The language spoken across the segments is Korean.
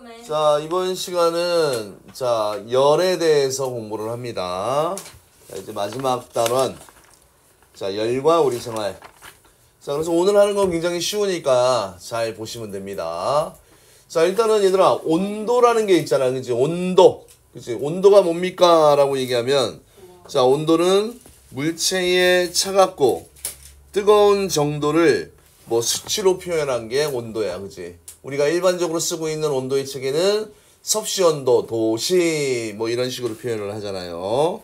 궁금해. 자, 이번 시간은 열에 대해서 공부를 합니다. 자, 이제 마지막 단원. 자, 열과 우리 생활. 자, 그래서 오늘 하는 건 굉장히 쉬우니까 잘 보시면 됩니다. 자, 일단은 얘들아, 온도라는 게 있잖아. 그치? 온도. 그치? 온도가 뭡니까? 라고 얘기하면, 자, 온도는 물체의 차갑고 뜨거운 정도를 뭐 수치로 표현한 게 온도야. 그치? 우리가 일반적으로 쓰고 있는 온도의 체계는 섭씨 온도, 도시 뭐 이런 식으로 표현을 하잖아요.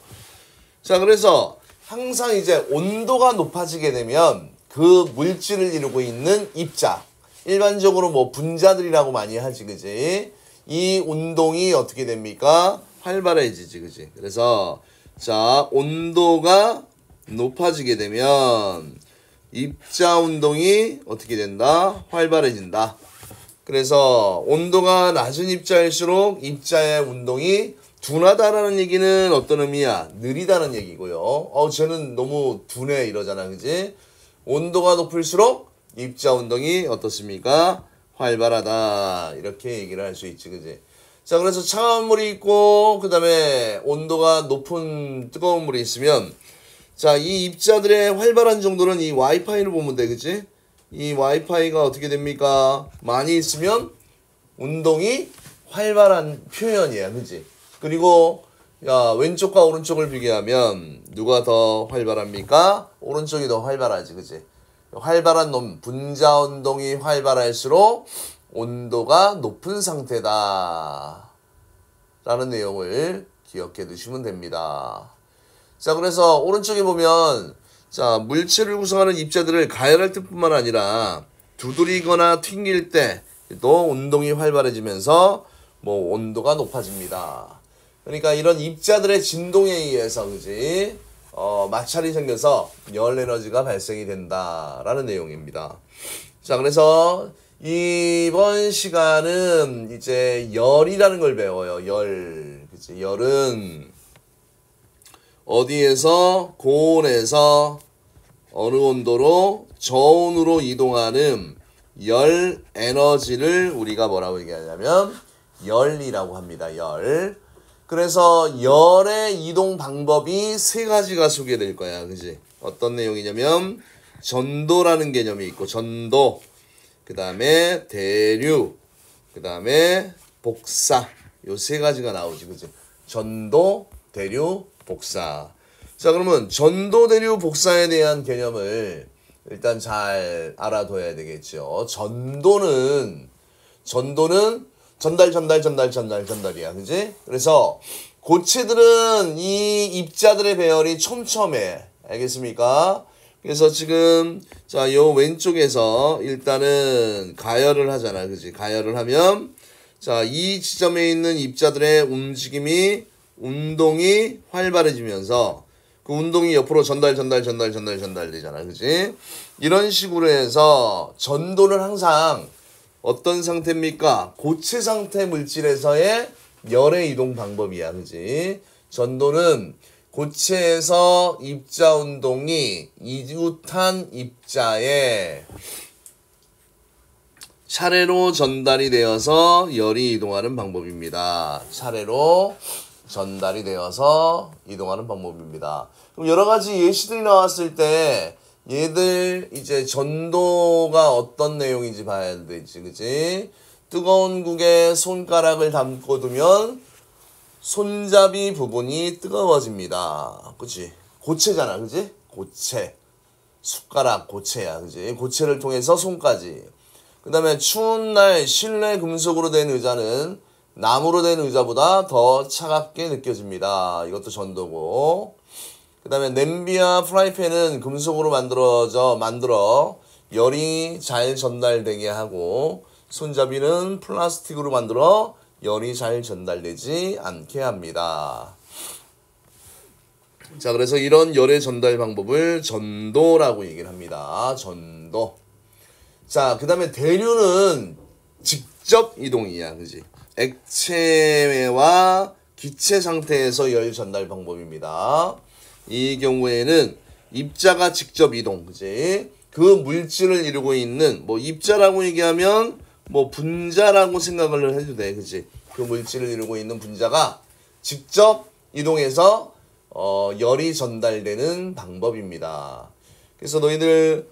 자, 그래서 항상 이제 온도가 높아지게 되면 그 물질을 이루고 있는 입자, 일반적으로 뭐 분자들이라고 많이 하지, 그지? 이 운동이 어떻게 됩니까? 활발해지지, 그지? 그래서 자, 온도가 높아지게 되면 입자 운동이 어떻게 된다? 활발해진다. 그래서 온도가 낮은 입자일수록 입자의 운동이 둔하다라는 얘기는 어떤 의미야? 느리다는 얘기고요. 쟤는 너무 둔해 이러잖아, 그지? 온도가 높을수록 입자 운동이 어떻습니까? 활발하다. 이렇게 얘기를 할 수 있지, 그지? 자, 그래서 차가운 물이 있고, 그 다음에 온도가 높은 뜨거운 물이 있으면, 자, 이 입자들의 활발한 정도는 이 와이파이를 보면 돼, 그지? 이 와이파이가 어떻게 됩니까? 많이 있으면 운동이 활발한 표현이야, 그지? 그리고 야, 왼쪽과 오른쪽을 비교하면 누가 더 활발합니까? 오른쪽이 더 활발하지, 그지? 활발한 놈, 분자 운동이 활발할수록 온도가 높은 상태다 라는 내용을 기억해 두시면 됩니다. 자, 그래서 오른쪽에 보면 자, 물체를 구성하는 입자들을 가열할 때뿐만 아니라 두드리거나 튕길 때도 운동이 활발해지면서 뭐 온도가 높아집니다. 그러니까 이런 입자들의 진동에 의해서, 그지? 마찰이 생겨서 열 에너지가 발생이 된다라는 내용입니다. 자, 그래서 이번 시간은 이제 열이라는 걸 배워요. 열. 그치? 열은 어디에서 고온에서 어느 온도로 저온으로 이동하는 열 에너지를 우리가 뭐라고 얘기하냐면 열이라고 합니다. 열. 그래서 열의 이동 방법이 세 가지가 소개될 거야. 그지? 어떤 내용이냐면 전도라는 개념이 있고, 전도, 그 다음에 대류, 그 다음에 복사. 요 세 가지가 나오지. 그지? 전도, 대류, 복사. 자, 그러면 전도, 대류, 복사에 대한 개념을 일단 잘 알아둬야 되겠죠. 전도는 전달이야. 그지? 그래서 고체들은 이 입자들의 배열이 촘촘해. 알겠습니까? 그래서 지금 자, 요 왼쪽에서 일단은 가열을 하잖아. 그지? 가열을 하면 자, 이 지점에 있는 입자들의 운동이 활발해지면서 그 운동이 옆으로 전달되잖아. 그지? 이런 식으로 해서 전도는 항상 어떤 상태입니까? 고체 상태 물질에서의 열의 이동 방법이야. 그지? 전도는 고체에서 입자 운동이 이웃한 입자에 차례로 전달이 되어서 열이 이동하는 방법입니다. 차례로 전달이 되어서 이동하는 방법입니다. 그럼 여러 가지 예시들이 나왔을 때 얘들 이제 전도가 어떤 내용인지 봐야 되지, 그치? 뜨거운 국에 손가락을 담고 두면 손잡이 부분이 뜨거워집니다. 그치? 고체잖아, 그치? 고체. 숟가락 고체야, 그치? 고체를 통해서 손까지. 그 다음에 추운 날 실내 금속으로 된 의자는 나무로 된 의자보다 더 차갑게 느껴집니다. 이것도 전도고. 그 다음에 냄비와 프라이팬은 금속으로 만들어 열이 잘 전달되게 하고, 손잡이는 플라스틱으로 만들어 열이 잘 전달되지 않게 합니다. 자, 그래서 이런 열의 전달 방법을 전도라고 얘기를 합니다. 전도. 자, 그 다음에 대류는 직접 이동이야. 그지? 액체와 기체 상태에서 열 전달 방법입니다. 이 경우에는 입자가 직접 이동, 그지? 그 물질을 이루고 있는, 뭐 입자라고 얘기하면 뭐 분자라고 생각을 해도 돼, 그치? 그 물질을 이루고 있는 분자가 직접 이동해서 열이 전달되는 방법입니다. 그래서 너희들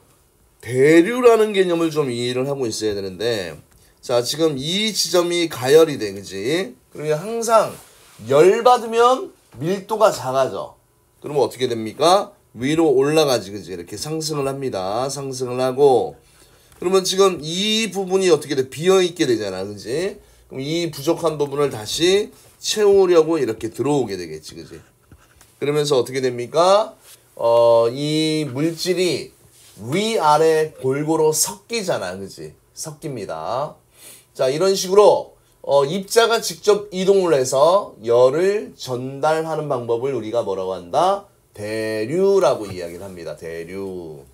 대류라는 개념을 좀 이해를 하고 있어야 되는데, 자, 지금 이 지점이 가열이 돼, 그치? 그러면 항상 열 받으면 밀도가 작아져. 그러면 어떻게 됩니까? 위로 올라가지, 그치? 이렇게 상승을 합니다. 상승을 하고, 그러면 지금 이 부분이 어떻게 돼? 비어있게 되잖아, 그치? 그럼 이 부족한 부분을 다시 채우려고 이렇게 들어오게 되겠지, 그치? 그러면서 어떻게 됩니까? 이 물질이 위아래 골고루 섞이잖아, 그치? 섞입니다. 자, 이런 식으로 입자가 직접 이동을 해서 열을 전달하는 방법을 우리가 뭐라고 한다? 대류라고 이야기를 합니다. 대류.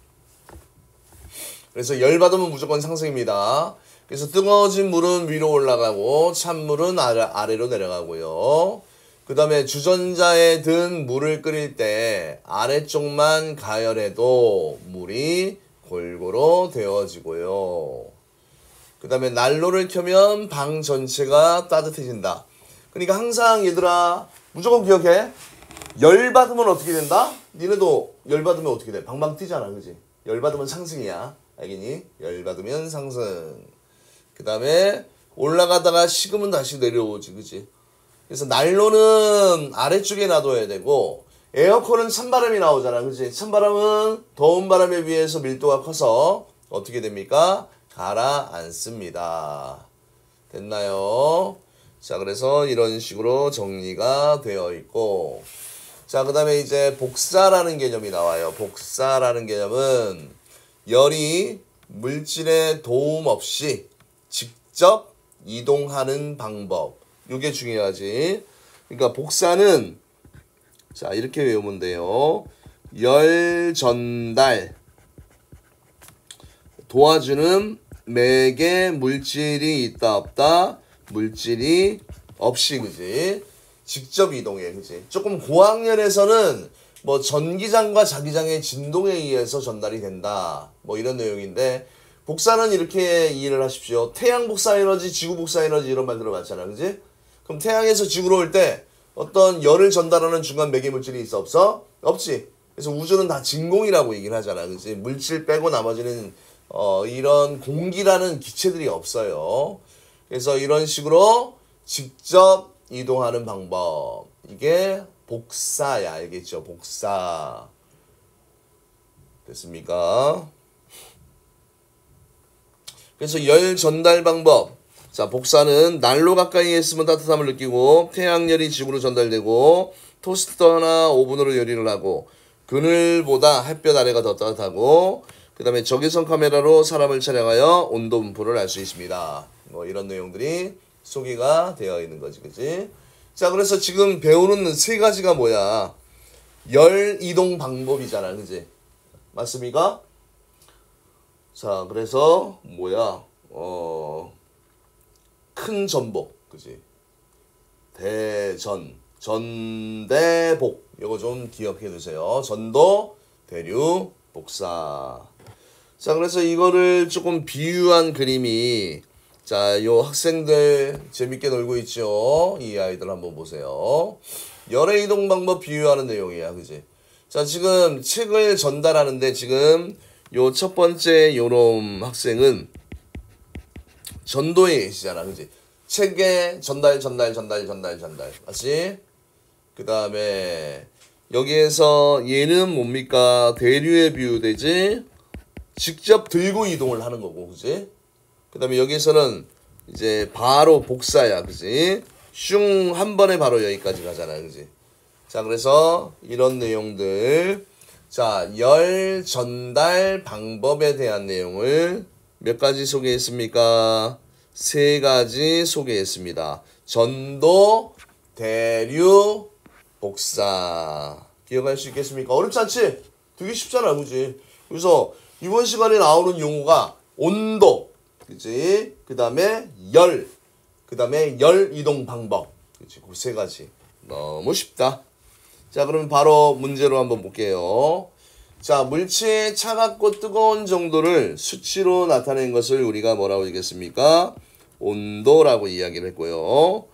그래서 열 받으면 무조건 상승입니다. 그래서 뜨거워진 물은 위로 올라가고 찬물은 아래로 내려가고요. 그 다음에 주전자에 든 물을 끓일 때 아래쪽만 가열해도 물이 골고루 데워지고요. 그 다음에 난로를 켜면 방 전체가 따뜻해진다. 그러니까 항상 얘들아 무조건 기억해. 열 받으면 어떻게 된다? 니네도 열 받으면 어떻게 돼? 방방 뛰잖아, 그지? 열 받으면 상승이야. 알겠니? 열 받으면 상승. 그 다음에 올라가다가 식으면 다시 내려오지, 그지? 그래서 난로는 아래쪽에 놔둬야 되고, 에어컨은 찬바람이 나오잖아, 그지? 찬바람은 더운 바람에 비해서 밀도가 커서 어떻게 됩니까? 가라앉습니다. 됐나요? 자, 그래서 이런 식으로 정리가 되어 있고, 자, 그 다음에 이제 복사라는 개념이 나와요. 복사라는 개념은 열이 물질의 도움 없이 직접 이동하는 방법. 이게 중요하지. 그러니까 복사는 자, 이렇게 외우면 돼요. 열 전달 도와주는 맥에 물질이 있다 없다? 물질이 없이, 그지? 직접 이동해, 그지? 조금 고학년에서는 뭐 전기장과 자기장의 진동에 의해서 전달이 된다, 뭐 이런 내용인데, 복사는 이렇게 이해를 하십시오. 태양 복사 에너지, 지구 복사 에너지 이런 말 들어봤잖아, 그지? 그럼 태양에서 지구로 올 때 어떤 열을 전달하는 중간 매개 물질이 있어, 없어? 없지. 그래서 우주는 다 진공이라고 얘기를 하잖아, 그지? 물질 빼고 나머지는 이런 공기라는 기체들이 없어요. 그래서 이런 식으로 직접 이동하는 방법, 이게 복사야, 알겠죠? 복사. 됐습니까? 그래서 열 전달 방법. 자, 복사는 난로 가까이에 있으면 따뜻함을 느끼고 태양열이 지구로 전달되고 토스터나 오븐으로 요리를 하고 그늘보다 햇볕 아래가 더 따뜻하고 그 다음에 적외선 카메라로 사람을 촬영하여 온도 분포를 알 수 있습니다. 뭐 이런 내용들이 소개가 되어 있는 거지, 그치? 자, 그래서 지금 배우는 세 가지가 뭐야? 열 이동 방법이잖아, 그치? 맞습니까? 자, 그래서 뭐야? 큰 전복, 그치? 대전, 전대복. 이거 좀 기억해 두세요. 전도, 대류, 복사. 자, 그래서 이거를 조금 비유한 그림이, 자, 요 학생들 재밌게 놀고 있죠? 이 아이들 한번 보세요. 열의 이동 방법 비유하는 내용이야, 그지? 자, 지금 책을 전달하는데 지금 요 첫 번째 요놈 학생은 전도에 계시잖아, 그지? 책에 전달. 맞지? 그 다음에 여기에서 얘는 뭡니까? 대류에 비유되지? 직접 들고 이동을 하는 거고, 그지? 그 다음에 여기서는 이제 바로 복사야, 그지? 슝, 한 번에 바로 여기까지 가잖아, 그지? 자, 그래서 이런 내용들. 자, 열 전달 방법에 대한 내용을 몇 가지 소개했습니까? 세 가지 소개했습니다. 전도, 대류, 복사. 기억할 수 있겠습니까? 어렵지 않지? 되게 쉽잖아, 그지? 그래서 이번 시간에 나오는 용어가 온도, 그치? 그 다음에 열, 그 다음에 열 이동 방법. 그치? 그 세 가지. 너무 쉽다. 자, 그러면 바로 문제로 한번 볼게요. 자, 물체의 차갑고 뜨거운 정도를 수치로 나타낸 것을 우리가 뭐라고 얘기했습니까? 온도라고 이야기를 했고요.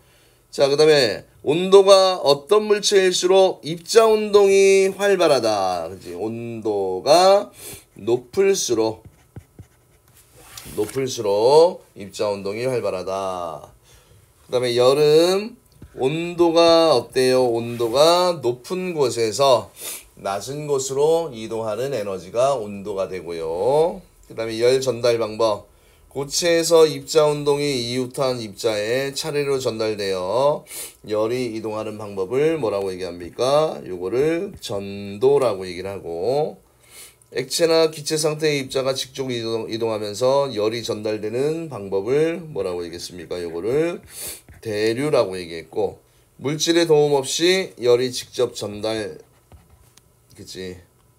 자, 그 다음에 온도가 어떤 물체일수록 입자 운동이 활발하다. 그치? 온도가 높을수록 입자 운동이 활발하다. 그 다음에 여름 온도가 어때요? 온도가 높은 곳에서 낮은 곳으로 이동하는 에너지가 온도가 되고요. 그 다음에 열 전달 방법. 고체에서 입자 운동이 이웃한 입자에 차례로 전달되어 열이 이동하는 방법을 뭐라고 얘기합니까? 요거를 전도라고 얘기를 하고, 액체나 기체 상태의 입자가 직접 이동하면서 열이 전달되는 방법을 뭐라고 얘기했습니까? 요거를 대류라고 얘기했고, 물질의 도움 없이 열이 직접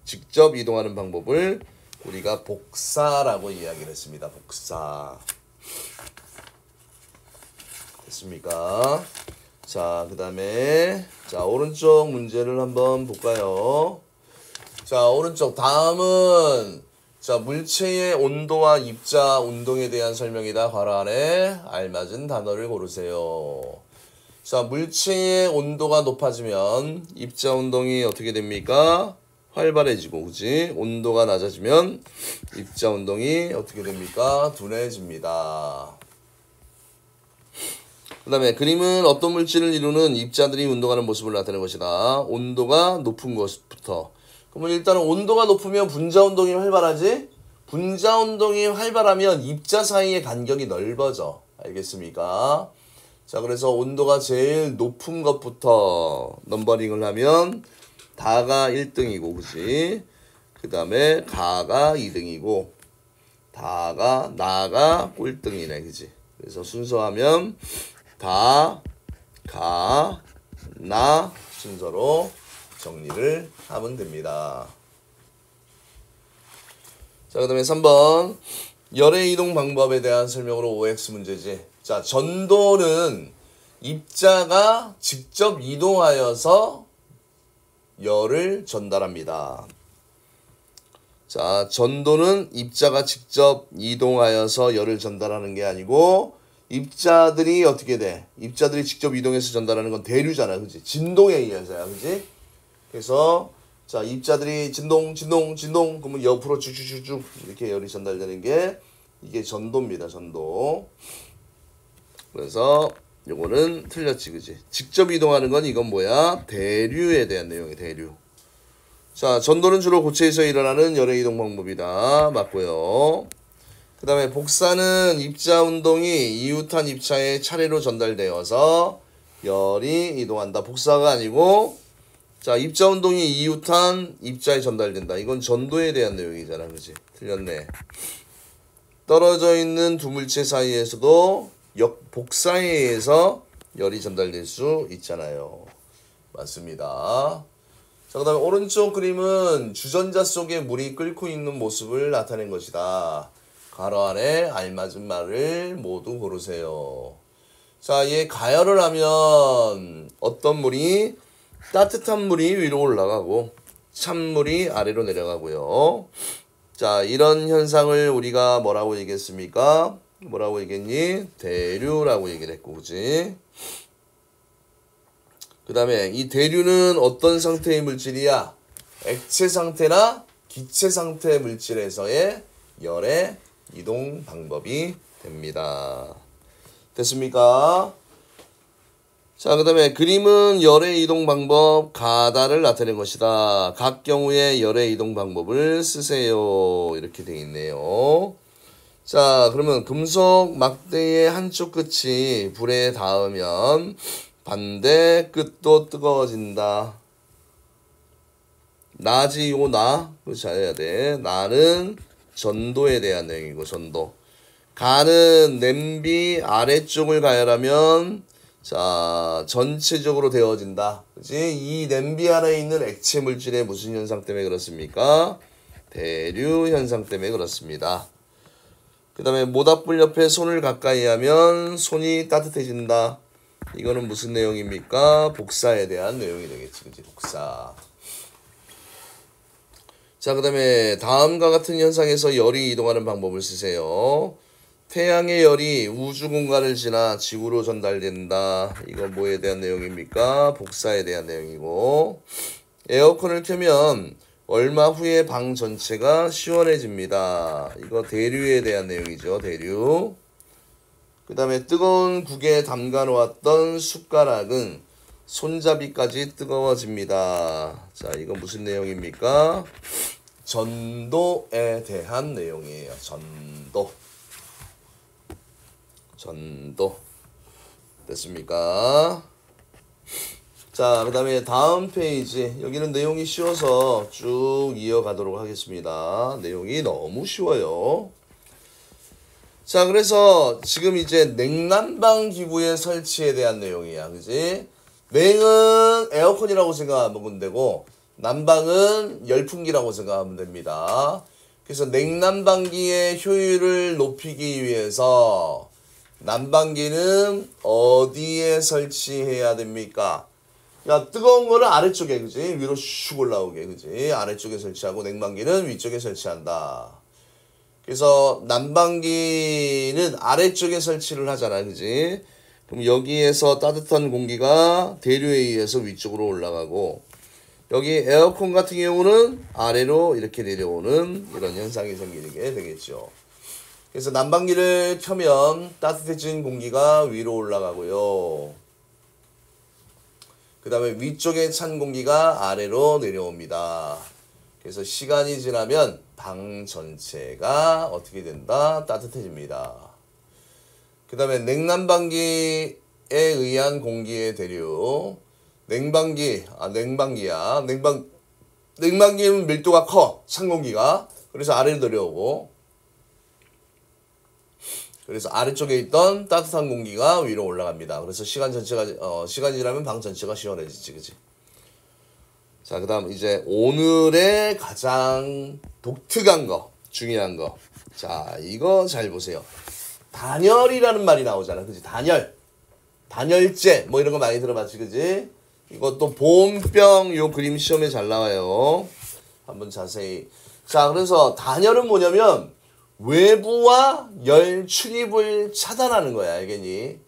직접 이동하는 방법을 우리가 복사라고 이야기를 했습니다. 복사. 됐습니까? 자, 그 다음에 자, 오른쪽 문제를 한번 볼까요? 자, 오른쪽 다음은 자, 물체의 온도와 입자 운동에 대한 설명이다. 괄호 안에 알맞은 단어를 고르세요. 자, 물체의 온도가 높아지면 입자 운동이 어떻게 됩니까? 활발해지고, 그지? 온도가 낮아지면 입자 운동이 어떻게 됩니까? 둔해집니다. 그 다음에 그림은 어떤 물질을 이루는 입자들이 운동하는 모습을 나타내는 것이다. 온도가 높은 곳부터. 그러면 일단은 온도가 높으면 분자 운동이 활발하지? 분자 운동이 활발하면 입자 사이의 간격이 넓어져. 알겠습니까? 자, 그래서 온도가 제일 높은 것부터 넘버링을 하면 다가 1등이고, 그치? 그 다음에 가가 2등이고, 나가 꼴등이네, 그치? 그래서 순서하면 다, 가, 나 순서로 정리를 하면 됩니다. 자, 그 다음에 3번. 열의 이동 방법에 대한 설명으로 OX 문제지. 자, 전도는 입자가 직접 이동하여서 열을 전달합니다. 자, 전도는 입자가 직접 이동하여서 열을 전달하는 게 아니고, 입자들이 어떻게 돼? 입자들이 직접 이동해서 전달하는 건 대류잖아, 그치? 진동에 의해서야, 그치? 그래서 자, 입자들이 진동 그러면 옆으로 쭉쭉쭉쭉 이렇게 열이 전달되는 게 이게 전도입니다. 전도. 그래서 요거는 틀렸지, 그지? 직접 이동하는 건 이건 뭐야? 대류에 대한 내용이 대류. 자, 전도는 주로 고체에서 일어나는 열의 이동 방법이다. 맞고요. 그 다음에 복사는 입자 운동이 이웃한 입자에 차례로 전달되어서 열이 이동한다. 복사가 아니고, 자, 입자 운동이 이웃한 입자에 전달된다. 이건 전도에 대한 내용이잖아, 그지? 틀렸네. 떨어져 있는 두 물체 사이에서도 복사에 의해서 열이 전달될 수 있잖아요. 맞습니다. 자, 그 다음에 오른쪽 그림은 주전자 속에 물이 끓고 있는 모습을 나타낸 것이다. 괄호 안에 알맞은 말을 모두 고르세요. 자, 얘 가열을 하면 어떤 물이 따뜻한 물이 위로 올라가고 찬물이 아래로 내려가고요. 자, 이런 현상을 우리가 뭐라고 얘기했습니까? 뭐라고 얘기했니? 대류라고 얘기를 했고, 그치? 그 다음에 이 대류는 어떤 상태의 물질이야? 액체 상태나 기체 상태의 물질에서의 열의 이동 방법이 됩니다. 됐습니까? 자, 그 다음에 그림은 열의 이동 방법 가다를 나타낸 것이다. 각 경우의 열의 이동 방법을 쓰세요. 이렇게 되어 있네요. 자, 그러면 금속 막대의 한쪽 끝이 불에 닿으면 반대 끝도 뜨거워진다. 나지, 요 나. 그거 잘해야 돼. 나는 전도에 대한 내용이고, 전도. 가는 냄비 아래쪽을 가열하면 자, 전체적으로 데워진다. 그치? 이 냄비 안에 있는 액체 물질의 무슨 현상 때문에 그렇습니까? 대류 현상 때문에 그렇습니다. 그 다음에 모닥불 옆에 손을 가까이 하면 손이 따뜻해진다. 이거는 무슨 내용입니까? 복사에 대한 내용이 되겠지. 그치? 복사. 자, 그 다음에 다음과 같은 현상에서 열이 이동하는 방법을 쓰세요. 태양의 열이 우주 공간을 지나 지구로 전달된다. 이건 뭐에 대한 내용입니까? 복사에 대한 내용이고, 에어컨을 켜면 얼마 후에 방 전체가 시원해집니다. 이거 대류에 대한 내용이죠. 대류. 그 다음에 뜨거운 국에 담가 놓았던 숟가락은 손잡이까지 뜨거워집니다. 자, 이건 무슨 내용입니까? 전도에 대한 내용이에요. 전도. 됐습니까? 자, 그 다음에 다음 페이지. 여기는 내용이 쉬워서 쭉 이어가도록 하겠습니다. 내용이 너무 쉬워요. 자, 그래서 지금 이제 냉난방 기구의 설치에 대한 내용이야. 그지? 냉은 에어컨이라고 생각하면 되고, 난방은 열풍기라고 생각하면 됩니다. 그래서 냉난방기의 효율을 높이기 위해서 난방기는 어디에 설치해야 됩니까? 야, 뜨거운 거는 아래쪽에, 그지? 위로 슉 올라오게, 그지? 아래쪽에 설치하고 냉방기는 위쪽에 설치한다. 그래서 난방기는 아래쪽에 설치를 하잖아, 그지? 그럼 여기에서 따뜻한 공기가 대류에 의해서 위쪽으로 올라가고, 여기 에어컨 같은 경우는 아래로 이렇게 내려오는 이런 현상이 생기게 되겠죠. 그래서 난방기를 켜면 따뜻해진 공기가 위로 올라가고요. 그 다음에 위쪽에 찬 공기가 아래로 내려옵니다. 그래서 시간이 지나면 방 전체가 어떻게 된다? 따뜻해집니다. 그 다음에 냉난방기에 의한 공기의 대류. 냉방기야. 냉방기는 밀도가 커. 찬 공기가. 그래서 아래로 내려오고. 그래서 아래쪽에 있던 따뜻한 공기가 위로 올라갑니다. 그래서 시간이 지나면 방 전체가 시원해지지, 그치? 자, 그 다음 이제 오늘의 가장 독특한 거, 중요한 거. 자, 이거 잘 보세요. 단열이라는 말이 나오잖아, 그치? 단열재, 뭐 이런 거 많이 들어봤지, 그치? 이것도 보온병 요 그림 시험에 잘 나와요. 한번 자세히. 자, 그래서 단열은 뭐냐면 외부와 열 출입을 차단하는 거야, 알겠니?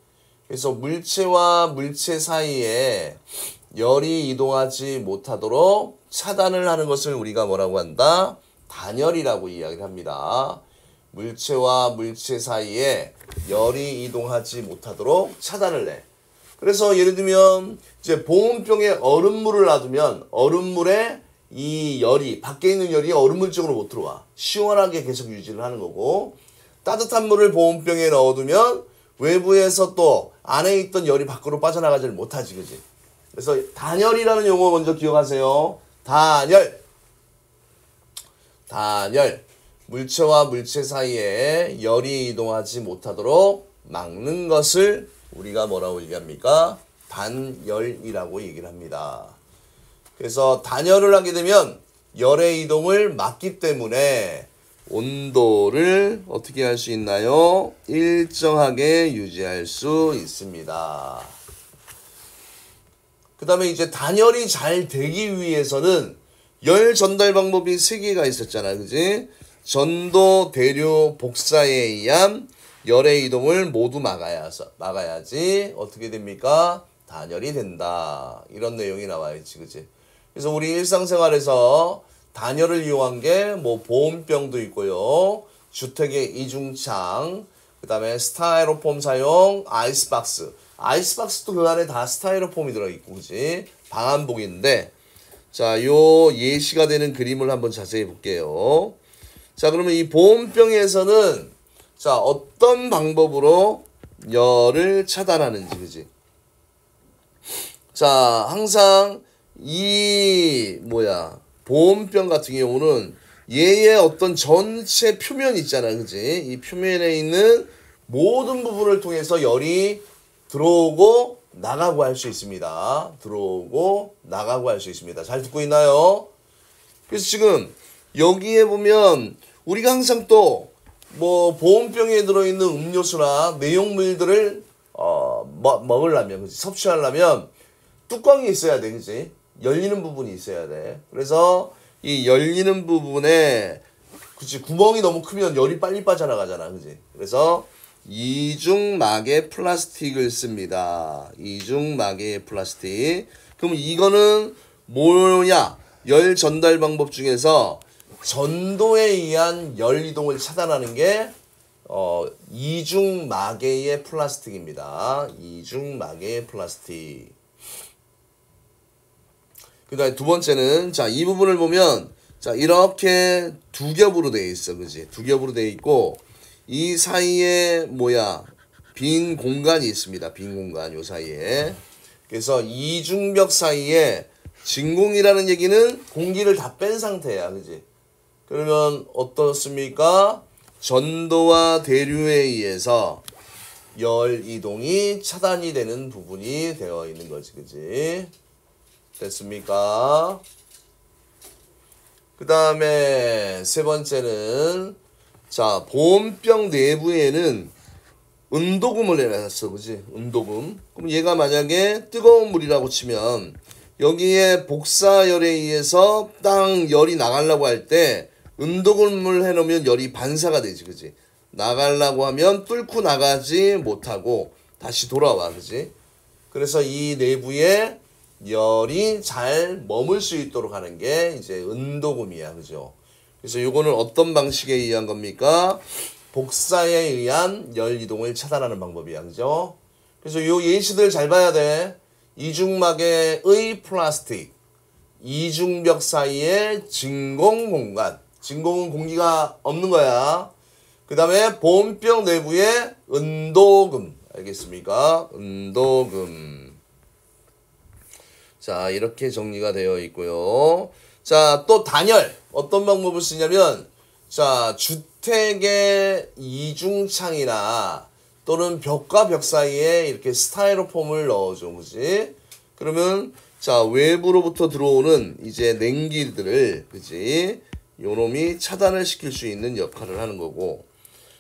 그래서 물체와 물체 사이에 열이 이동하지 못하도록 차단을 하는 것을 우리가 뭐라고 한다? 단열이라고 이야기를 합니다. 물체와 물체 사이에 열이 이동하지 못하도록 차단을 해. 그래서 예를 들면 이제 보온병에 얼음물을 놔두면 얼음물에 이 열이, 밖에 있는 열이 얼음물 쪽으로 못 들어와. 시원하게 계속 유지를 하는 거고, 따뜻한 물을 보온병에 넣어두면 외부에서 또 안에 있던 열이 밖으로 빠져나가지를 못하지, 그지? 그래서 단열이라는 용어 먼저 기억하세요. 단열. 물체와 물체 사이에 열이 이동하지 못하도록 막는 것을 우리가 뭐라고 얘기합니까? 단열이라고 얘기를 합니다. 그래서 단열을 하게 되면 열의 이동을 막기 때문에 온도를 어떻게 할 수 있나요? 일정하게 유지할 수 있습니다. 그 다음에 이제 단열이 잘 되기 위해서는 열 전달 방법이 3개가 있었잖아, 그지? 전도, 대류, 복사에 의한 열의 이동을 모두 막아야지 어떻게 됩니까? 단열이 된다. 이런 내용이 나와 있지, 그지? 그래서 우리 일상생활에서 단열을 이용한 게 뭐 보온병도 있고요. 주택의 이중창, 그 다음에 스타이로폼 사용, 아이스박스. 아이스박스도 그 안에 다 스타이로폼이 들어있고, 그지? 방한복인데, 자, 요 예시가 되는 그림을 한번 자세히 볼게요. 자, 그러면 이 보온병에서는 자, 어떤 방법으로 열을 차단하는지, 그지? 자, 항상 보온병 같은 경우는 얘의 어떤 전체 표면 있잖아, 그지? 이 표면에 있는 모든 부분을 통해서 열이 들어오고 나가고 할 수 있습니다. 잘 듣고 있나요? 그래서 지금 여기에 보면 우리가 항상 또 뭐 보온병에 들어있는 음료수나 내용물들을 먹으려면, 그치? 섭취하려면 뚜껑이 있어야 돼, 그치? 열리는 부분이 있어야 돼. 그래서 이 열리는 부분에 그치 구멍이 너무 크면 열이 빨리 빠져나가잖아, 그치? 그래서 이중막의 플라스틱을 씁니다. 이중막의 플라스틱. 그럼 이거는 뭐냐? 열 전달 방법 중에서 전도에 의한 열 이동을 차단하는 게 이중마개의 플라스틱입니다. 이중마개의 플라스틱. 그 다음에 두 번째는, 자, 이 부분을 보면, 자, 이렇게 두 겹으로 되어 있어. 그지? 두 겹으로 되어 있고, 이 사이에, 빈 공간이 있습니다. 빈 공간, 요 사이에. 그래서 이중벽 사이에 진공이라는 얘기는 공기를 다 뺀 상태야. 그지? 그러면 어떻습니까? 전도와 대류에 의해서 열 이동이 차단이 되는 부분이 되어 있는 거지. 그지? 됐습니까? 그 다음에 세 번째는, 자, 보온병 내부에는 은도금을 내놨어. 그지? 은도금. 그럼 얘가 만약에 뜨거운 물이라고 치면 여기에 복사열에 의해서 땅 열이 나가려고 할 때 은도금을 해놓으면 열이 반사가 되지. 그지? 나가려고 하면 뚫고 나가지 못하고 다시 돌아와. 그지? 그래서 이 내부에 열이 잘 머물 수 있도록 하는 게 이제 은도금이야. 그죠? 그래서 요거는 어떤 방식에 의한 겁니까? 복사에 의한 열 이동을 차단하는 방법이야. 그죠? 그래서 요 예시들 잘 봐야 돼. 이중막의 플라스틱, 이중벽 사이의 진공 공간. 진공은 공기가 없는 거야. 그 다음에 보온병 내부에 은도금. 알겠습니까? 은도금. 자, 이렇게 정리가 되어 있고요. 자, 또 단열. 어떤 방법을 쓰냐면, 자, 주택의 이중창이나 또는 벽과 벽 사이에 이렇게 스타이로폼을 넣어줘. 그지? 그러면, 자, 외부로부터 들어오는 이제 냉기들을, 그지? 요놈이 차단을 시킬 수 있는 역할을 하는 거고.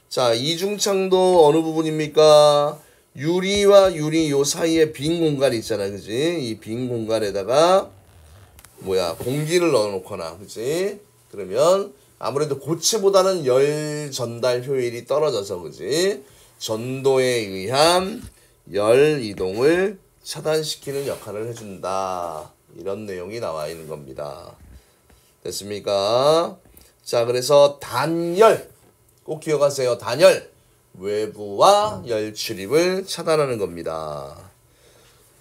자, 이중창도 어느 부분입니까? 유리와 유리 요 사이에 빈 공간이 있잖아. 그지? 이 빈 공간에다가 공기를 넣어 놓거나, 그지? 그러면 아무래도 고체보다는 열 전달 효율이 떨어져서, 그지? 전도에 의한 열 이동을 차단시키는 역할을 해준다. 이런 내용이 나와 있는 겁니다. 됐습니까? 자, 그래서 단열. 꼭 기억하세요. 단열. 외부와 열 출입을 차단하는 겁니다.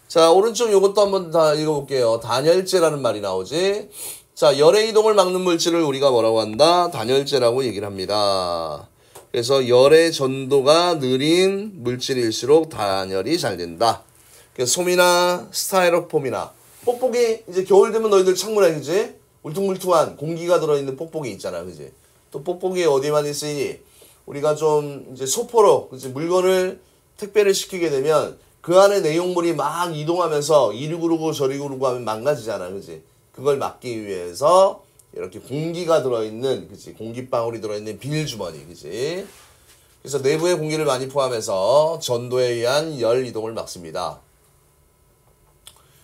자, 오른쪽 요것도 한번 다 읽어볼게요. 단열재라는 말이 나오지. 자, 열의 이동을 막는 물질을 우리가 뭐라고 한다? 단열재라고 얘기를 합니다. 그래서 열의 전도가 느린 물질일수록 단열이 잘 된다. 그래서 솜이나 스타이로폼이나 뽁뽁이, 이제 겨울 되면 너희들 창문에, 그지? 울퉁불퉁한 공기가 들어있는 뽁뽁이 있잖아. 그지? 또 뽁뽁이에 어디 많이 쓰이니? 우리가 좀 이제 소포로, 그치? 물건을 택배를 시키게 되면 그 안에 내용물이 막 이동하면서 이리 구르고 저리 구르고 하면 망가지잖아. 그치? 그걸 막기 위해서 이렇게 공기가 들어있는, 그치? 공기방울이 들어있는 비닐주머니, 그치? 그래서 내부에 공기를 많이 포함해서 전도에 의한 열 이동을 막습니다.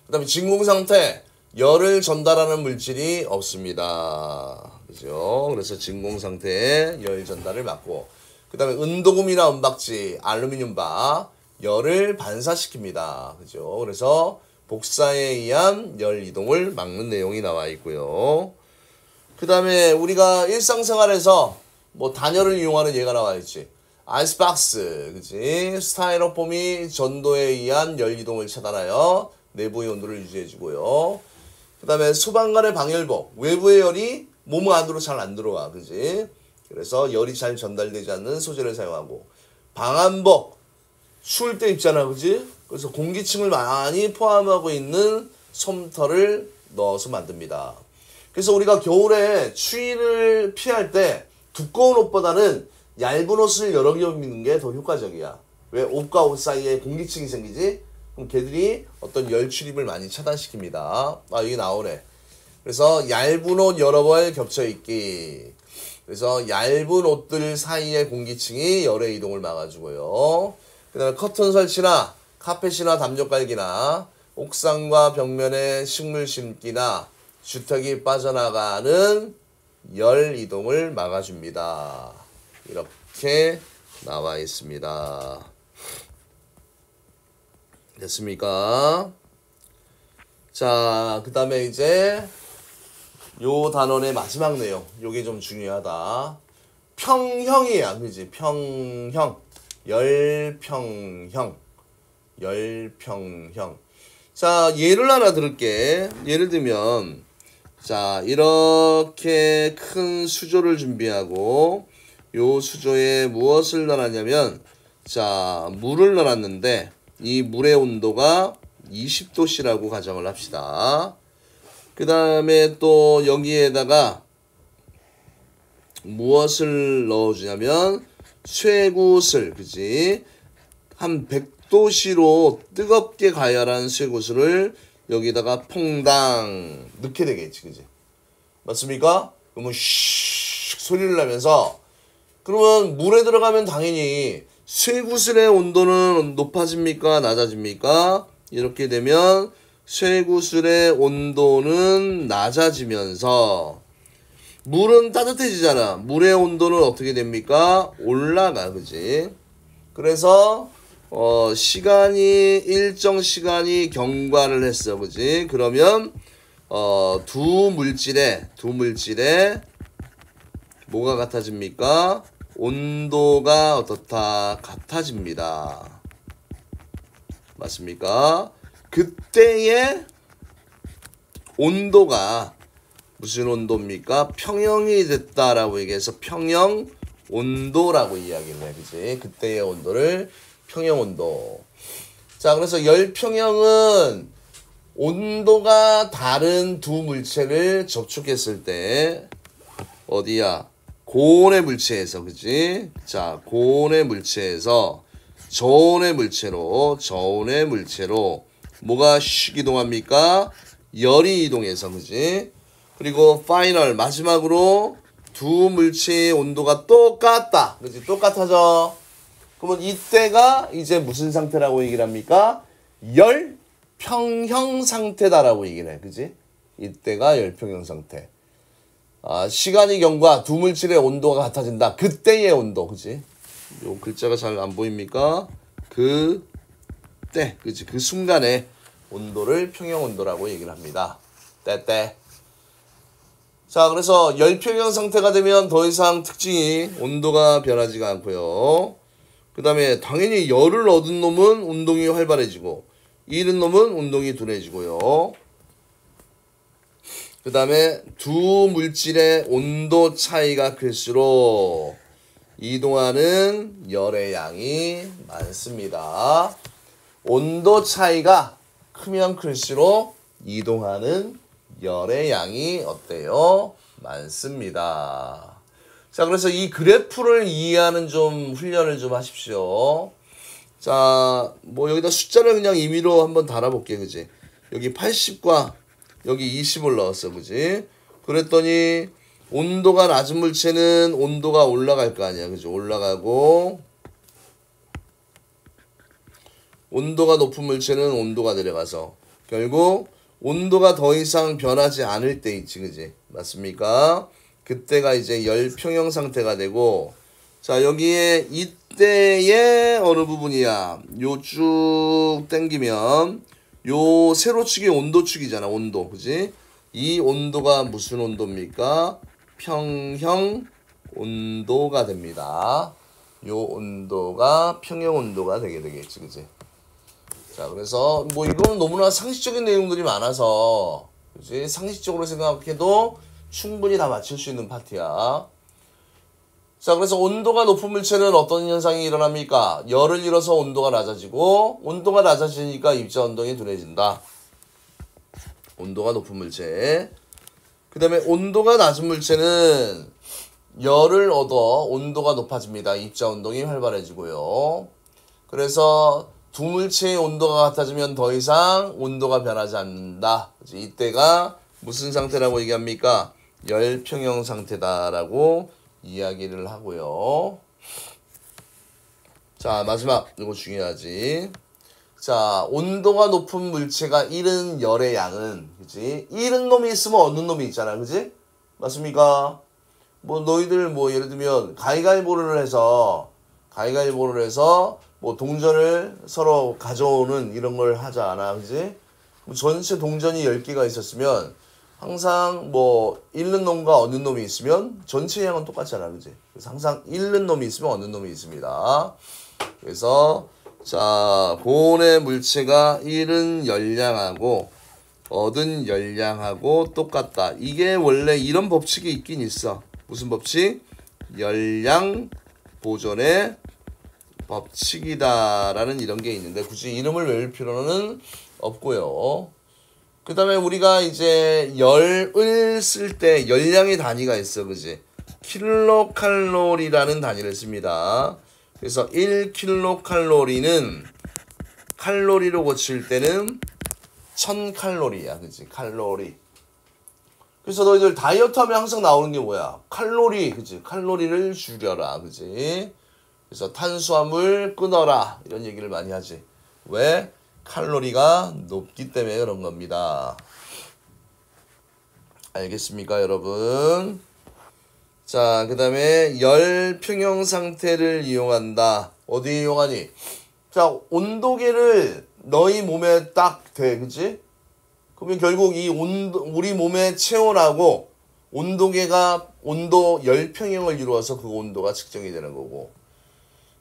그 다음에 진공상태, 열을 전달하는 물질이 없습니다. 그죠? 그래서 진공상태에 열 전달을 막고, 그 다음에 은도금이나 은박지, 알루미늄바, 열을 반사시킵니다. 그죠? 그래서 복사에 의한 열 이동을 막는 내용이 나와 있고요. 그 다음에 우리가 일상생활에서 단열을 이용하는 예가 나와 있지. 아이스박스, 그치? 스타이로폼이 전도에 의한 열 이동을 차단하여 내부의 온도를 유지해주고요. 그 다음에 소방관의 방열복, 외부의 열이 몸 안으로 잘 안 들어와. 그지? 그래서 열이 잘 전달되지 않는 소재를 사용하고, 방한복, 추울 때 입잖아. 그지? 그래서 공기층을 많이 포함하고 있는 솜털을 넣어서 만듭니다. 그래서 우리가 겨울에 추위를 피할 때 두꺼운 옷보다는 얇은 옷을 여러 겹 입는 게 더 효과적이야. 왜? 옷과 옷 사이에 공기층이 생기지? 그럼 걔들이 어떤 열 출입을 많이 차단시킵니다. 아, 이게 나오네. 그래서 얇은 옷 여러 벌 겹쳐 입기. 그래서 얇은 옷들 사이의 공기층이 열의 이동을 막아주고요. 그 다음에 커튼 설치나 카펫이나 담요 깔기나 옥상과 벽면에 식물 심기나 주택이 빠져나가는 열 이동을 막아줍니다. 이렇게 나와 있습니다. 됐습니까? 자, 그 다음에 이제 요 단원의 마지막 내용, 요게 좀 중요하다. 평형이야, 그지? 평형, 열평형, 열평형. 자, 예를 하나 들을게. 예를 들면, 자, 이렇게 큰 수조를 준비하고, 요 수조에 무엇을 넣었냐면, 자, 물을 넣었는데, 이 물의 온도가 20도씨라고 가정을 합시다. 그 다음에 또 여기에다가 무엇을 넣어주냐면 쇠구슬, 그지? 한 100도씨로 뜨겁게 가열한 쇠구슬을 여기다가 퐁당 넣게 되겠지, 그지? 맞습니까? 그러면 슉 소리를 나면서, 그러면 물에 들어가면 당연히 쇠구슬의 온도는 높아집니까? 낮아집니까? 이렇게 되면 쇠구슬의 온도는 낮아지면서 물은 따뜻해지잖아. 물의 온도는 어떻게 됩니까? 올라가, 그지? 그래서 시간이 일정 시간이 경과를 했어, 그지? 그러면 두 물질에 뭐가 같아집니까? 온도가 어떻다? 같아집니다. 맞습니까? 그때의 온도가 무슨 온도입니까? 평형이 됐다라고 얘기해서 평형 온도라고 이야기를 해, 그지? 그때의 온도를 평형 온도. 자, 그래서 열평형은 온도가 다른 두 물체를 접촉했을 때 어디야? 고온의 물체에서, 그지? 자, 고온의 물체에서 저온의 물체로 뭐가 슉 이동합니까? 열이 이동해서, 그지? 그리고 파이널 마지막으로 두 물체의 온도가 똑같다, 그지? 똑같아져. 그러면 이때가 이제 무슨 상태라고 얘기를 합니까? 열평형 상태다라고 얘기를 해, 그지? 이때가 열평형 상태. 시간이 경과, 두 물질의 온도가 같아진다. 그때의 온도, 그지? 요 글자가 잘 안 보입니까? 그때, 그지? 그 순간의 온도를 평형 온도라고 얘기를 합니다. 때때. 자, 그래서 열평형 상태가 되면 더 이상 특징이 온도가 변하지가 않고요. 그 다음에 당연히 열을 얻은 놈은 운동이 활발해지고, 잃은 놈은 운동이 둔해지고요. 그 다음에 두 물질의 온도 차이가 클수록 이동하는 열의 양이 많습니다. 온도 차이가 크면 클수록 이동하는 열의 양이 어때요? 많습니다. 자, 그래서 이 그래프를 이해하는 좀 훈련을 좀 하십시오. 자, 뭐 여기다 숫자를 그냥 임의로 한번 달아볼게, 그지? 여기 80과 여기 20을 넣었어, 그지? 그랬더니 온도가 낮은 물체는 온도가 올라갈 거 아니야, 그죠? 올라가고, 온도가 높은 물체는 온도가 내려가서 결국 온도가 더 이상 변하지 않을 때 있지, 그지? 맞습니까? 그때가 이제 열평형 상태가 되고, 자, 여기에 이때의 어느 부분이야? 요 쭉 당기면 요 세로축이 온도축이잖아, 온도, 그지? 이 온도가 무슨 온도입니까? 평형 온도가 됩니다. 요 온도가 평형 온도가 되게 되겠지, 그지? 자, 그래서 뭐 이거는 너무나 상식적인 내용들이 많아서, 그지? 상식적으로 생각해도 충분히 다 맞출 수 있는 파트야. 자, 그래서 온도가 높은 물체는 어떤 현상이 일어납니까? 열을 잃어서 온도가 낮아지고, 온도가 낮아지니까 입자 운동이 둔해진다. 온도가 높은 물체. 그 다음에 온도가 낮은 물체는 열을 얻어 온도가 높아집니다. 입자 운동이 활발해지고요. 그래서 두 물체의 온도가 같아지면 더 이상 온도가 변하지 않는다. 이때가 무슨 상태라고 얘기합니까? 열평형 상태다라고 이야기를 하고요. 자, 마지막 이거 중요하지. 자, 온도가 높은 물체가 잃은 열의 양은, 그지? 잃은 놈이 있으면 얻는 놈이 있잖아, 그지? 맞습니까? 뭐, 너희들 뭐, 예를 들면, 가위가위보를 해서, 뭐, 동전을 서로 가져오는 이런 걸 하잖아, 그지? 전체 동전이 10개가 있었으면, 항상 뭐, 잃는 놈과 얻는 놈이 있으면, 전체 양은 똑같잖아, 그지? 그래서 항상 잃는 놈이 있으면 얻는 놈이 있습니다. 그래서, 자, 고온의 물체가 잃은 열량하고 얻은 열량하고 똑같다. 이게 원래 이런 법칙이 있긴 있어. 무슨 법칙? 열량 보존의 법칙이다라는 이런 게 있는데 굳이 이름을 외울 필요는 없고요. 그 다음에 우리가 이제 열을 쓸 때 열량의 단위가 있어, 그지? 킬로칼로리라는 단위를 씁니다. 그래서 1킬로칼로리는 칼로리로 고칠 때는 1000칼로리야. 그치? 칼로리. 그래서 너희들 다이어트 하면 항상 나오는 게 뭐야? 칼로리. 그치? 칼로리를 줄여라. 그치? 그래서 탄수화물 끊어라. 이런 얘기를 많이 하지. 왜? 칼로리가 높기 때문에 그런 겁니다. 알겠습니까, 여러분? 자, 그 다음에 열 평형 상태를 이용한다. 어디 이용하니? 자, 온도계를 너희 몸에 딱 대, 그치? 그러면 결국 이 우리 몸의 체온하고 온도계가 온도 열 평형을 이루어서 그 온도가 측정이 되는 거고.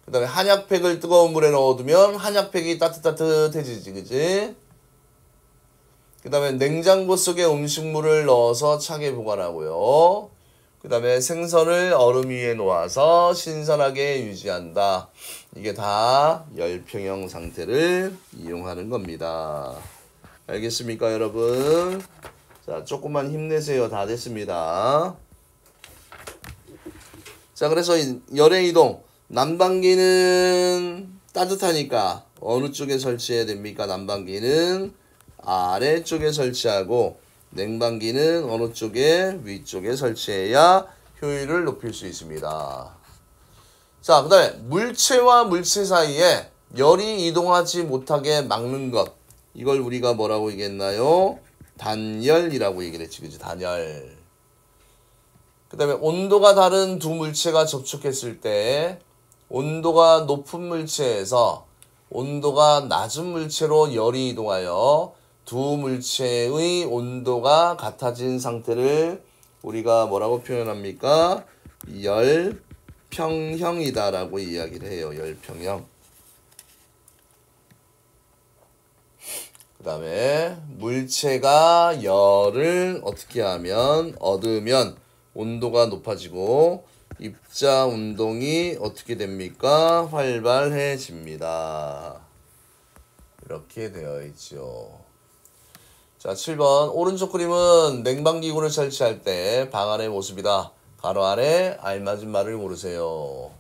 그 다음에 한약팩을 뜨거운 물에 넣어두면 한약팩이 따뜻해지지, 그치? 그 다음에 냉장고 속에 음식물을 넣어서 차게 보관하고요. 그 다음에 생선을 얼음 위에 놓아서 신선하게 유지한다. 이게 다 열평형 상태를 이용하는 겁니다. 알겠습니까, 여러분? 자, 조금만 힘내세요. 다 됐습니다. 자, 그래서 열의 이동. 난방기는 따뜻하니까 어느 쪽에 설치해야 됩니까? 난방기는 아래쪽에 설치하고 냉방기는 어느 쪽에? 위쪽에 설치해야 효율을 높일 수 있습니다. 자, 그 다음에 물체와 물체 사이에 열이 이동하지 못하게 막는 것. 이걸 우리가 뭐라고 얘기했나요? 단열이라고 얘기를 했지, 그치? 단열. 그 다음에 온도가 다른 두 물체가 접촉했을 때 온도가 높은 물체에서 온도가 낮은 물체로 열이 이동하여 두 물체의 온도가 같아진 상태를 우리가 뭐라고 표현합니까? 열평형이다라고 이야기를 해요. 열평형. 그 다음에 물체가 열을 어떻게 하면 얻으면 온도가 높아지고 입자 운동이 어떻게 됩니까? 활발해집니다. 이렇게 되어 있죠. 자, 7번 오른쪽 그림은 냉방기구를 설치할 때 방 안의 모습이다. 가로 아래 알맞은 말을 고르세요.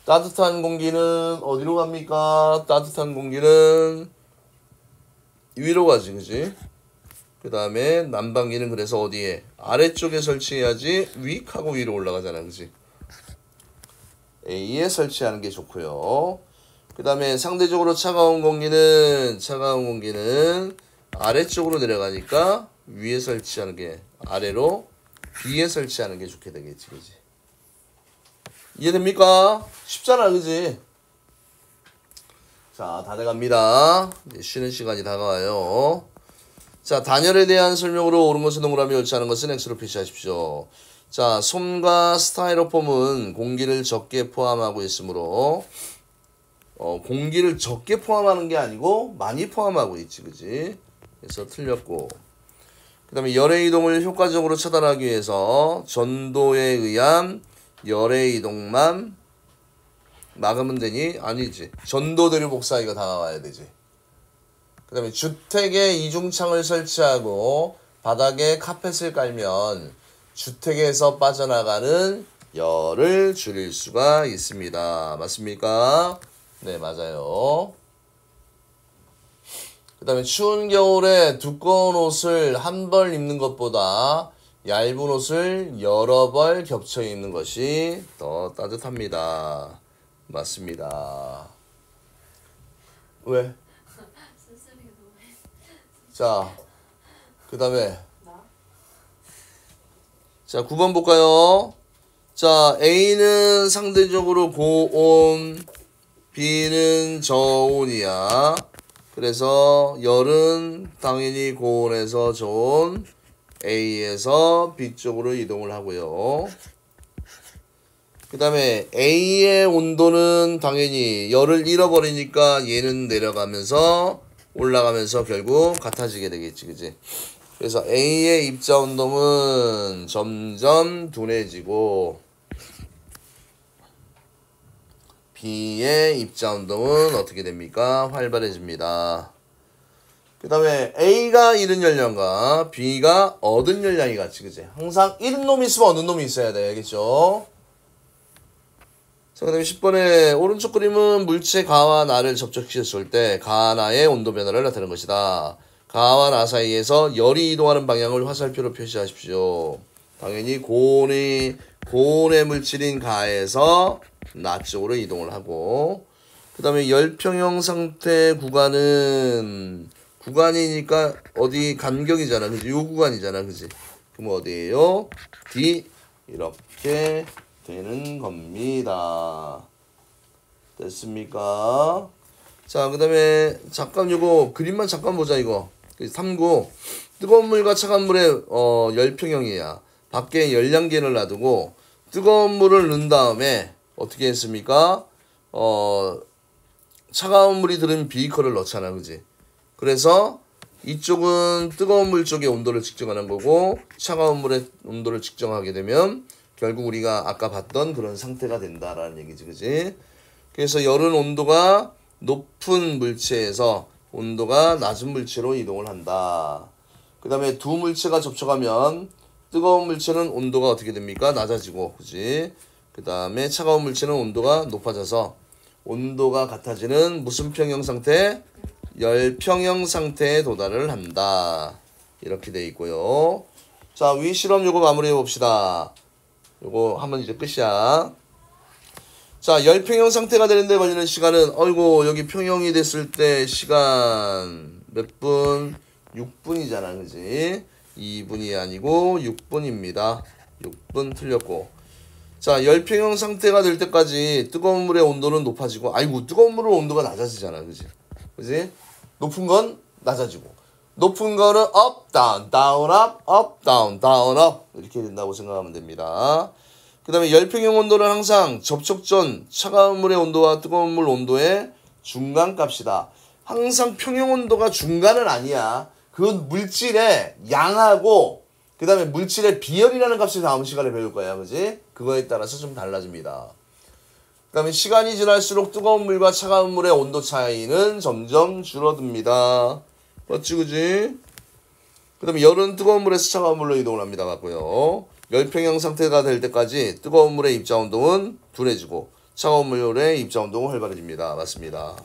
따뜻한 공기는 어디로 갑니까? 따뜻한 공기는 위로 가지, 그지? 그 다음에 난방기는 그래서 어디에? 아래쪽에 설치해야지 윅 하고 위로 올라가잖아, 그지? A에 설치하는 게 좋고요. 그 다음에 상대적으로 차가운 공기는 아래쪽으로 내려가니까 위에 설치하는 게 아래로 B에 설치하는 게 좋게 되겠지, 그지? 이해됩니까? 쉽잖아, 그지? 자, 다 돼갑니다. 이제 쉬는 시간이 다가와요. 자, 단열에 대한 설명으로 옳은 것을 동그라미 옳지 않은 것은 X로 표시하십시오. 자, 솜과 스타이로폼은 공기를 적게 포함하고 있으므로 공기를 적게 포함하는 게 아니고 많이 포함하고 있지, 그지? 그래서 틀렸고. 그 다음에 열의 이동을 효과적으로 차단하기 위해서 전도에 의한 열의 이동만 막으면 되니? 아니지. 전도 대류 복사 이거 다 나와야 되지. 그 다음에 주택에 이중창을 설치하고 바닥에 카펫을 깔면 주택에서 빠져나가는 열을 줄일 수가 있습니다. 맞습니까? 네, 맞아요. 그 다음에 추운 겨울에 두꺼운 옷을 한 벌 입는 것보다 얇은 옷을 여러 벌 겹쳐 입는 것이 더 따뜻합니다. 맞습니다. 왜? 자, 그 다음에 자 9번 볼까요? 자, A는 상대적으로 고온, B는 저온이야. 그래서 열은 당연히 고온에서 저온, A에서 B 쪽으로 이동을 하고요. 그 다음에 A의 온도는 당연히 열을 잃어버리니까 얘는 내려가면서 올라가면서 결국 같아지게 되겠지, 그지? 그래서 A의 입자 온도는 점점 둔해지고 B의 입자 온도는 어떻게 됩니까? 활발해집니다. 그 다음에 A가 잃은 열량과 B가 얻은 열량이 같이, 그지? 항상 잃은 놈이 있으면 얻는 놈이 있어야 돼, 알겠죠? 자, 그 다음에 10번에 오른쪽 그림은 물체 가와 나를 접촉시켰을 때 가나의 온도 변화를 나타내는 것이다. 가와 나 사이에서 열이 이동하는 방향을 화살표로 표시하십시오. 당연히 고온의 물질인 가에서 나 쪽으로 이동을 하고, 그 다음에 열평형 상태 구간이니까 어디 간격이잖아, 그지? 요 구간이잖아, 그지? 그럼 어디에요? D 이렇게 되는 겁니다. 됐습니까? 자, 그 다음에 잠깐 요거 그림만 잠깐 보자. 이거 3구 뜨거운 물과 차가운 물의 열평형이야. 밖에 열량계를 놔두고 뜨거운 물을 넣은 다음에 어떻게 했습니까? 차가운 물이 들은 비커를 넣잖아, 그지? 그래서 이쪽은 뜨거운 물 쪽의 온도를 측정하는 거고, 차가운 물의 온도를 측정하게 되면 결국 우리가 아까 봤던 그런 상태가 된다라는 얘기지, 그지? 그래서 열은 온도가 높은 물체에서 온도가 낮은 물체로 이동을 한다. 그 다음에 두 물체가 접촉하면 뜨거운 물체는 온도가 어떻게 됩니까? 낮아지고, 그지? 그 다음에 차가운 물체는 온도가 높아져서 온도가 같아지는 무슨 평형 상태? 열평형 상태에 도달을 한다. 이렇게 돼 있고요. 자, 위 실험 요거 마무리해 봅시다. 요거 하면 이제 끝이야. 자, 열평형 상태가 되는데 걸리는 시간은, 어이구, 여기 평형이 됐을 때 시간 몇 분? 6분이잖아, 그지? 2분이 아니고 6분입니다. 6분 틀렸고. 자, 열평형 상태가 될 때까지 뜨거운 물의 온도는 높아지고, 아이고, 뜨거운 물의 온도가 낮아지잖아, 그지? 그지? 높은 건 낮아지고, 높은 거는 up, down, down, up, down, up 이렇게 된다고 생각하면 됩니다. 그 다음에 열평형 온도는 항상 접촉 전 차가운 물의 온도와 뜨거운 물 온도의 중간값이다. 항상 평형 온도가 중간은 아니야. 그 물질의 양하고 그 다음에 물질의 비열이라는 값을 다음 시간에 배울 거야, 그지? 그거에 따라서 좀 달라집니다. 그 다음에 시간이 지날수록 뜨거운 물과 차가운 물의 온도 차이는 점점 줄어듭니다. 맞지, 그지? 그 다음에 열은 뜨거운 물에서 차가운 물로 이동을 합니다. 맞고요. 열평형 상태가 될 때까지 뜨거운 물의 입자 온도는 둔해지고 차가운 물의 입자 온도는 활발해집니다. 맞습니다.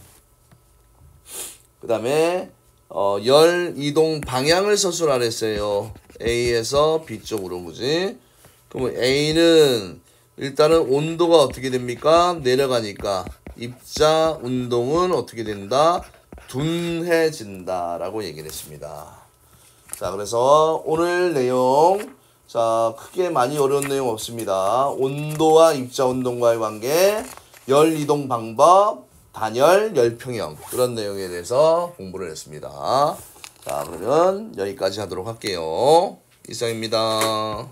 그 다음에 열 이동 방향을 서술하라 했어요. A에서 B 쪽으로, 그지? 그러면 A는 일단은 온도가 어떻게 됩니까? 내려가니까 입자 운동은 어떻게 된다? 둔해진다 라고 얘기를 했습니다. 자, 그래서 오늘 내용, 자, 크게 많이 어려운 내용 없습니다. 온도와 입자 운동과의 관계, 열 이동 방법, 단열, 열평형, 그런 내용에 대해서 공부를 했습니다. 자, 그러면 여기까지 하도록 할게요. 이상입니다.